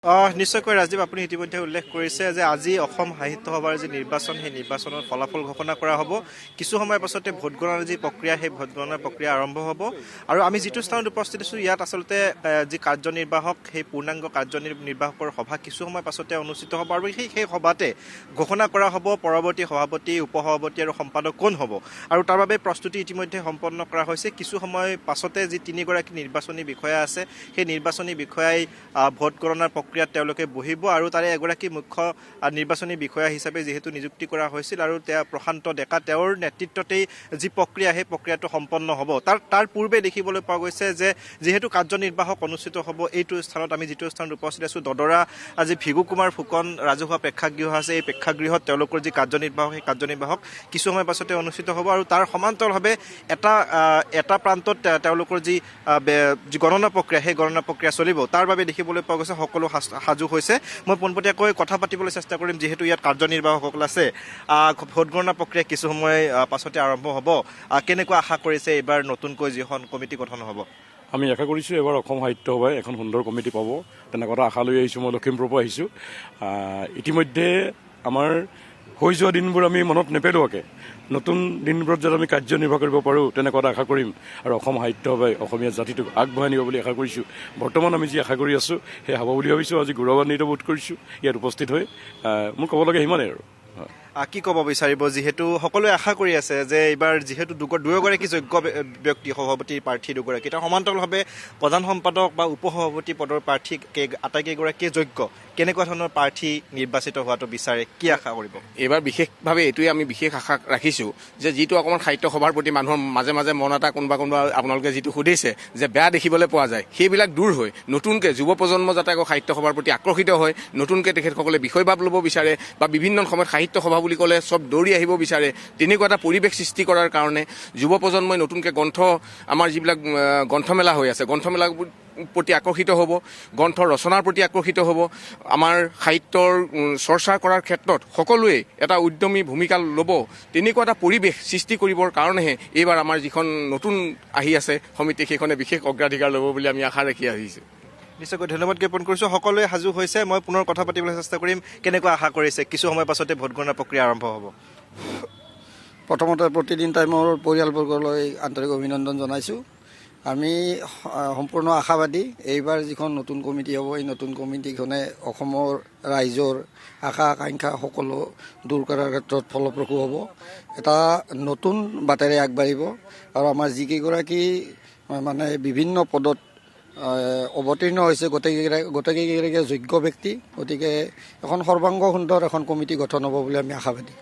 নিশ্চয়কৈ ৰাজীৱ, আপুনি ইতিমধ্যে উল্লেখ কৰিছে যে আজি অসম সাহিত্য সভাৰ যি নিৰ্বাচন, সেই নিৰ্বাচনৰ ফলাফল ঘোষণা কৰা হ'ব। কিছু সময়ৰ পাছতে ভোটগণনাৰ যি প্ৰক্ৰিয়া, সেই ভোটগণনাৰ প্ৰক্ৰিয়া আৰম্ভ হ'ব। আৰু আমি যিটো স্থানত উপস্থিত আছোঁ, ইয়াত আচলতে যি কাৰ্যনিৰ্বাহক, সেই পূৰ্ণাংগ কাৰ্যনিৰ্বাহকৰ সভা কিছু সময়ৰ পাছতে অনুষ্ঠিত হ'ব। আৰু সেই সভাতে ঘোষণা কৰা হ'ব পৰৱৰ্তী সভাপতি, উপসভাপতি আৰু সম্পাদক কোন হ'ব। আৰু তাৰ বাবে প্ৰস্তুতি ইতিমধ্যে সম্পন্ন কৰা হৈছে। কিছু সময় পাছতে যি তিনিগৰাকী নিৰ্বাচনী বিষয়া আছে, সেই নিৰ্বাচনী বিষয়াই ভোট গণনাৰ প্ৰক্ৰিয়াত তেওঁলোকে বহিব। আৰু তাৰে এগৰাকী মুখ্য নিৰ্বাচনী বিষয়া হিচাপে যিহেতু নিযুক্তি কৰা হৈছিল আৰু তেওঁ প্ৰশান্ত ডেকা, তেওঁৰ নেতৃত্বতেই যি প্ৰক্ৰিয়া, সেই প্ৰক্ৰিয়াটো সম্পন্ন হ'ব। তাৰ পূৰ্বে দেখিবলৈ পোৱা গৈছে যে যিহেতু কাৰ্যনিৰ্বাহক অনুষ্ঠিত হ'ব এইটো স্থানত, আমি যিটো স্থানত উপস্থিত আছোঁ, দদৰা আজি ভিগু কুমাৰ ফুকন ৰাজহুৱা প্ৰেক্ষাগৃহ আছে, এই প্ৰেক্ষাগৃহত তেওঁলোকৰ যি কাৰ্যনিৰ্বাহক, সেই কাৰ্যনিৰ্বাহক কিছু সময় পাছতে অনুষ্ঠিত হ'ব। আৰু তাৰ সমান্তৰালভাৱে এটা প্ৰান্তত তেওঁলোকৰ যি গণনা প্ৰক্ৰিয়া, সেই গণনা প্ৰক্ৰিয়া চলিব। তাৰ বাবে দেখিবলৈ পোৱা গৈছে সকলো সাজু হৈছে। মই পোনপটীয়াকৈ কথা পাতিবলৈ চেষ্টা কৰিম, যিহেতু ইয়াত কাৰ্যনিৰ্বাহকসকল আছে। ভোট গণনা প্ৰক্ৰিয়া কিছু সময় পাছতে আৰম্ভ হ'ব। কেনেকুৱা আশা কৰিছে এইবাৰ নতুনকৈ যিখন কমিটি গঠন হ'ব? আমি আশা কৰিছোঁ এবাৰ অসম সাহিত্য সভাই এখন সুন্দৰ কমিটি পাব, তেনেকুৱা এটা আশা লৈ আহিছোঁ। মই লখিমপুৰৰ পৰা আহিছোঁ। ইতিমধ্যে আমাৰ হৈ যোৱা দিনবোৰ আমি মনত নেপেলোৱাকৈ নতুন দিনবোৰত যাতে আমি কাৰ্যনিৰ্বাহ কৰিব পাৰোঁ, তেনেকুৱা এটা আশা কৰিম। আৰু অসম সাহিত্য সভাই অসমীয়া জাতিটোক আগবঢ়াই নিব বুলি আশা কৰিছোঁ। বৰ্তমান আমি যি আশা কৰি আছোঁ, সেই হ'ব বুলি ভাবিছোঁ। আজি গৌৰৱান্বিত বোধ কৰিছোঁ ইয়াত উপস্থিত হৈ। মোৰ ক'ব লাগে সিমানেই আৰু। কি ক'ব বিচাৰিব, যিহেতু সকলোৱে আশা কৰি আছে যে এইবাৰ যিহেতু দুয়োগৰাকী যোগ্য ব্যক্তি, সভাপতিৰ প্ৰাৰ্থী দুগৰাকী, তাৰ সমান্তৰালভাৱে প্ৰধান সম্পাদক বা উপসভাপতি পদৰ প্ৰাৰ্থী আটাইকেইগৰাকীয়ে যোগ্য, কেনেকুৱা ধৰণৰ প্ৰাৰ্থী নিৰ্বাচিত হোৱাটো বিচাৰে, কি আশা কৰিব? এইবাৰ বিশেষভাৱে এইটোৱে আমি বিশেষ আশা ৰাখিছোঁ যে যিটো অকণমান সাহিত্য সভাৰ প্ৰতি মানুহৰ মাজে মাজে মন এটা কোনোবা আপোনালোকে যিটো সুধিছে যে বেয়া দেখিবলৈ পোৱা যায়, সেইবিলাক দূৰ হৈ নতুনকৈ যুৱ প্ৰজন্ম যাতে আকৌ সাহিত্য সভাৰ প্ৰতি আকৰ্ষিত হয়, নতুনকৈ তেখেতসকলে বিষয়ভাৱ ল'ব বিচাৰে বা বিভিন্ন সময়ত সাহিত্য সভা বুলি ক'লে চব দৌৰি আহিব বিচাৰে, তেনেকুৱা এটা পৰিৱেশ সৃষ্টি কৰাৰ কাৰণে যুৱ প্ৰজন্মই নতুনকৈ আমাৰ যিবিলাক গ্ৰন্থমেলা হৈ আছে, গ্ৰন্থমেলা প্ৰতি আকৰ্ষিত হ'ব, গ্ৰন্থ ৰচনাৰ প্ৰতি আকৰ্ষিত হ'ব। আমাৰ সাহিত্যৰ চৰ্চা কৰাৰ ক্ষেত্ৰত সকলোৱে এটা উদ্যমী ভূমিকা ল'ব। তেনেকুৱা এটা পৰিৱেশ সৃষ্টি কৰিবৰ কাৰণেহে এইবাৰ আমাৰ যিখন নতুন আহি আছে সমিতি, সেইখনে বিশেষ অগ্ৰাধিকাৰ ল'ব বুলি আমি আশা ৰাখি আহিছোঁ। নিশ্চয়কৈ ধন্যবাদ জ্ঞাপন কৰিছোঁ। সকলোৱে সাজু হৈছে। মই পুনৰ কথা পাতিবলৈ চেষ্টা কৰিম। কেনেকুৱা আশা কৰিছে? কিছু সময়ৰ পাছতে ভোট গণনা প্ৰক্ৰিয়া আৰম্ভ হ'ব। প্ৰথমতে প্ৰতিদিন টাইমৰ পৰিয়ালবৰ্গলৈ আন্তৰিক অভিনন্দন জনাইছোঁ। আমি সম্পূৰ্ণ আশাবাদী এইবাৰ যিখন নতুন কমিটি হ'ব, এই নতুন কমিটিখনে অসমৰ ৰাইজৰ আশা আকাংক্ষা সকলো দূৰ কৰাৰ ক্ষেত্ৰত ফলপ্ৰসূ হ'ব, এটা নতুন বাটেৰে আগবাঢ়িব। আৰু আমাৰ যিকেইগৰাকী মানে বিভিন্ন পদত অৱতীৰ্ণ হৈছে, গোটেইকেইগৰাকী যোগ্য ব্যক্তি। গতিকে এখন সৰ্বাংগ সুন্দৰ এখন কমিটি গঠন হ'ব বুলি আমি আশাবাদী।